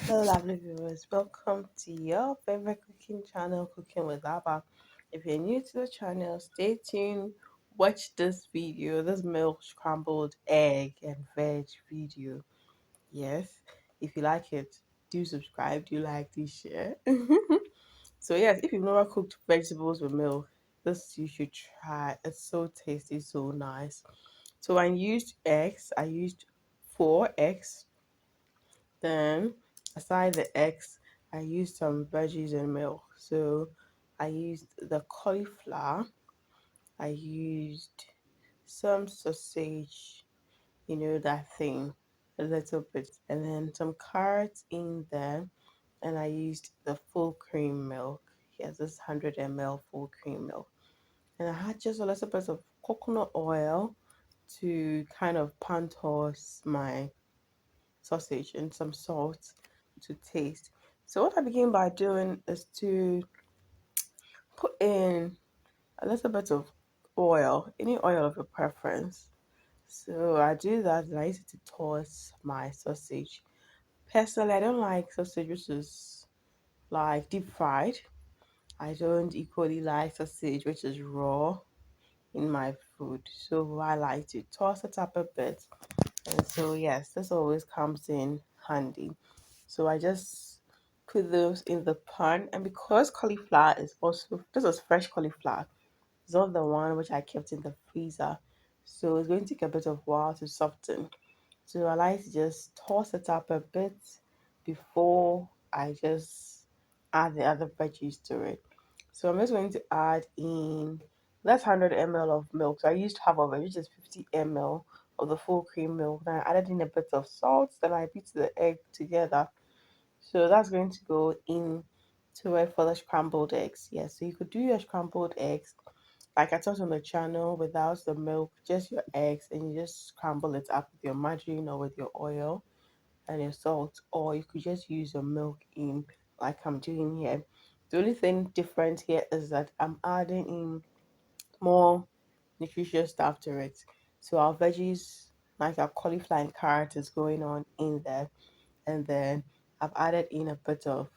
Hello, lovely viewers. Welcome to your favorite cooking channel, Cooking with Abba. If you're new to the channel, stay tuned. Watch this video, this milk scrambled egg and veg video. Yes, if you like it, do subscribe. Do like, do share. So yes, if you've never cooked vegetables with milk, this you should try. It's so tasty, so nice. So I used eggs. I used 4 eggs. Then, aside the eggs, I used some veggies and milk. So, I used the cauliflower, I used some sausage, that thing, a little bit, and then some carrots in there. And I used the full cream milk. Yes, this 100 ml full cream milk. And I had just a little bit of coconut oil to kind of pan toss my sausage and some salt to taste. So what I begin by doing is to put in a little bit of oil, any oil of your preference. So I do that and I use it to toss my sausage. Personally, I don't like sausage which is like deep fried. I don't equally like sausage which is raw in my food. So I like to toss it up a bit. And so yes, this always comes in handy. So I just put those in the pan, and because cauliflower is also this was fresh cauliflower, it's not the one which I kept in the freezer, so it's going to take a bit of while to soften. So I like to just toss it up a bit before I just add the other veggies to it. So I'm just going to add in that's 100 ml of milk. So I used half of it, which is 50 ml of the full cream milk. Then I added in a bit of salt. Then I beat the egg together. So that's going to go in to it for the scrambled eggs. Yes, so you could do your scrambled eggs like I taught on the channel without the milk, just your eggs, and you just scramble it up with your margarine or with your oil and your salt, or you could just use your milk in like I'm doing here. The only thing different here is that I'm adding in more nutritious stuff to it. So our veggies, like our cauliflower and carrot, is going on in there, and then I've added in a bit of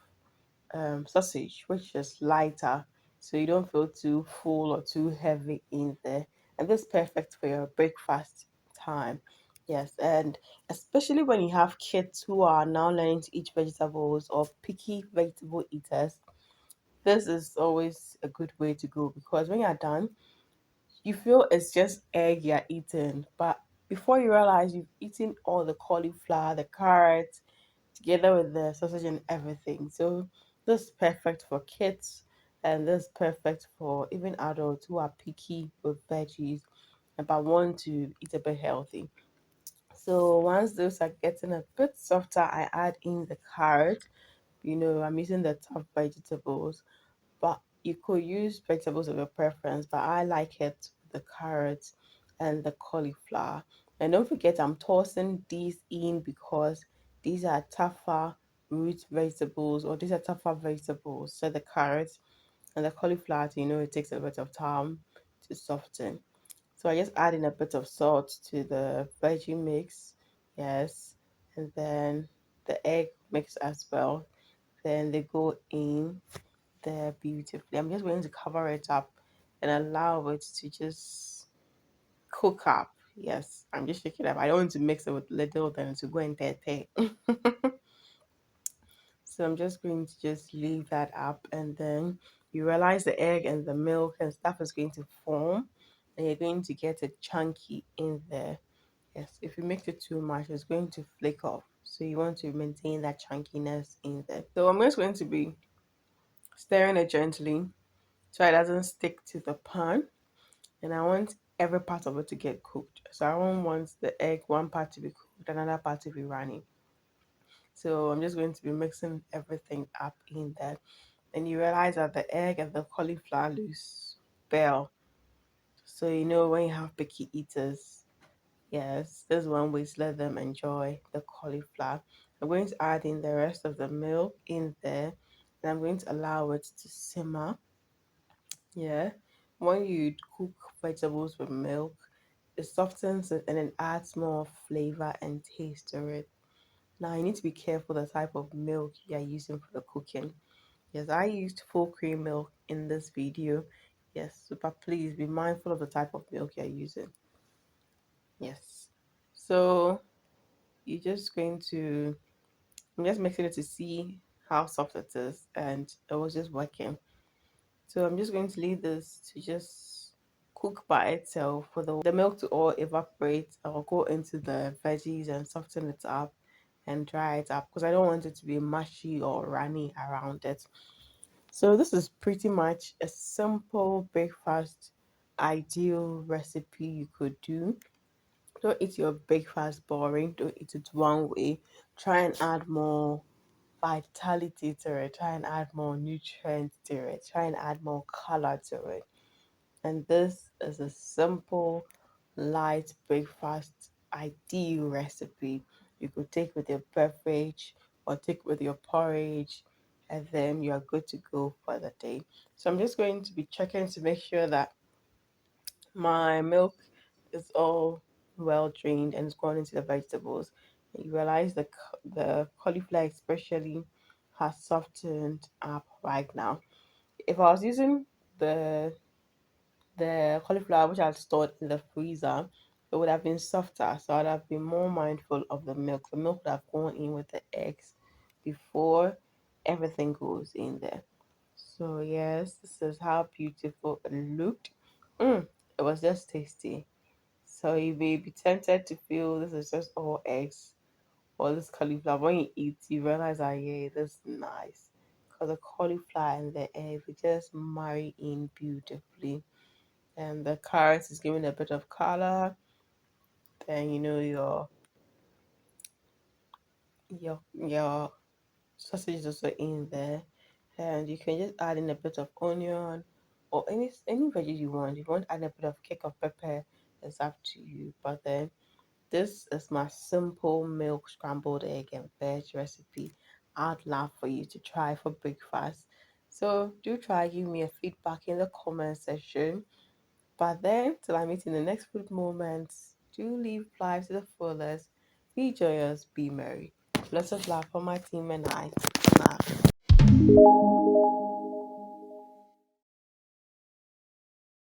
sausage, which is lighter, so you don't feel too full or too heavy in there. And this is perfect for your breakfast time. Yes, and especially when you have kids who are now learning to eat vegetables or picky vegetable eaters, this is always a good way to go because when you're done, you feel it's just egg you're eating, but before you realize you've eaten all the cauliflower, the carrots, together with the sausage and everything. So this is perfect for kids and this is perfect for even adults who are picky with veggies but want to eat a bit healthy. So once those are getting a bit softer, I add in the carrot. I'm using the tough vegetables, but you could use vegetables of your preference, but I like it with the carrots and the cauliflower. And don't forget, I'm tossing these in because these are tougher root vegetables or these are tougher vegetables. So the carrots and the cauliflower, it takes a bit of time to soften. So I just add in a bit of salt to the veggie mix, yes, and then the egg mix as well. Then they go in there beautifully. I'm just going to cover it up and allow it to just cook up. Yes, I'm just shaking it up. I don't want to mix it with little then to go in there. So I'm just going to just leave that up and then you realize the egg and the milk and stuff is going to form and you're going to get it chunky in there. Yes, if you mix it too much, it's going to flake off. So you want to maintain that chunkiness in there. So I'm just going to be stirring it gently so it doesn't stick to the pan. And I want every part of it to get cooked. So I don't want the egg one part to be cooked, another part to be runny. So I'm just going to be mixing everything up in there. And you realize that the egg and the cauliflower lose bell. So when you have picky eaters, yes, there's one way to let them enjoy the cauliflower. I'm going to add in the rest of the milk in there, and I'm going to allow it to simmer. Yeah, when you cook vegetables with milk, it softens it and it adds more flavor and taste to it. Now you need to be careful the type of milk you are using for the cooking. Yes, I used full cream milk in this video. Yes, but please be mindful of the type of milk you're using. Yes. So you're just going to, I'm just mixing it to see how soft it is, and it was just working. So I'm just going to leave this to just cook by itself for the milk to all evaporate. I'll go into the veggies and soften it up and dry it up because I don't want it to be mushy or runny around it. So this is pretty much a simple breakfast ideal recipe you could do. Don't eat your breakfast boring. Don't eat it one way. Try and add more vitality to it. Try and add more nutrients to it. Try and add more color to it. And this is a simple, light breakfast ideal recipe you could take with your beverage or take with your porridge, and then you are good to go for the day. So I'm just going to be checking to make sure that my milk is all well drained and it's gone into the vegetables. And you realize the cauliflower especially has softened up right now. If I was using the the cauliflower which I had stored in the freezer, it would have been softer. So I'd have been more mindful of the milk. The milk would have gone in with the eggs before everything goes in there. So yes, this is how beautiful it looked. It was just tasty. So you may be tempted to feel this is just all eggs or this cauliflower. When you eat, you realize that yeah, this is nice. Because the cauliflower and the egg they just marry in beautifully. And the carrot is giving a bit of color. Then you know your sausage is also in there, and you can just add in a bit of onion or any veggies you want. If you want to add a bit of cake of pepper, it's up to you. But then this is my simple milk scrambled egg and veg recipe. I'd love for you to try for breakfast. So do try, give me a feedback in the comment section. But then, till I meet in the next food moments, do live life to the fullest. Be joyous, be merry. Lots of love for my team and I. Nah.